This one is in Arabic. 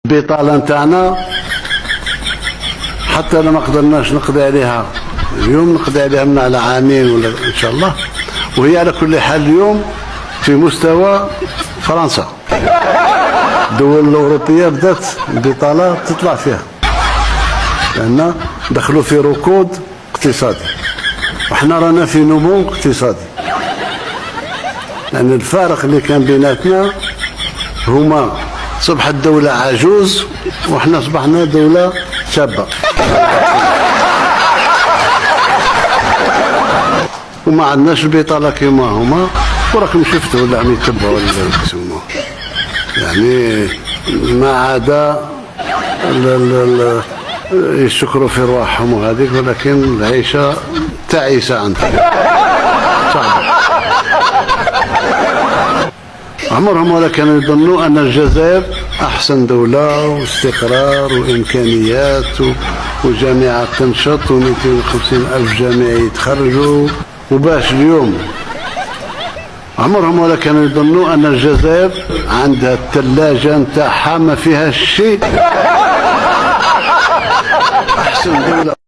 البطاله نتاعنا حتى لو ما قدرناش نقضي عليها اليوم، نقضي عليها من على عامين ولا ان شاء الله. وهي على كل حال اليوم في مستوى فرنسا. الدول الاوروبيه بدات البطاله تطلع فيها لان دخلوا في ركود اقتصادي، وحنا رانا في نمو اقتصادي. لان الفارق اللي كان بيناتنا هما صبحت دولة عجوز وحنا صبحنا دولة شابة وما عندناش البطالة كيما هما، وراكم شفتوا اللي عم يتبعوا اللي يسموه، يعني ما عدا يشكروا في رواحهم وهذيك، ولكن العيشة تعيسة عندهم صعبة. عمرهم ولا كانوا يظنوا أن الجزائر أحسن دولة واستقرار وإمكانيات وجامعات تنشط و250 ألف جامعي يتخرجوا. وباش اليوم عمرهم ولا كانوا يظنوا أن الجزائر عندها الثلاجة نتاعها ما فيها شيء، أحسن دولة.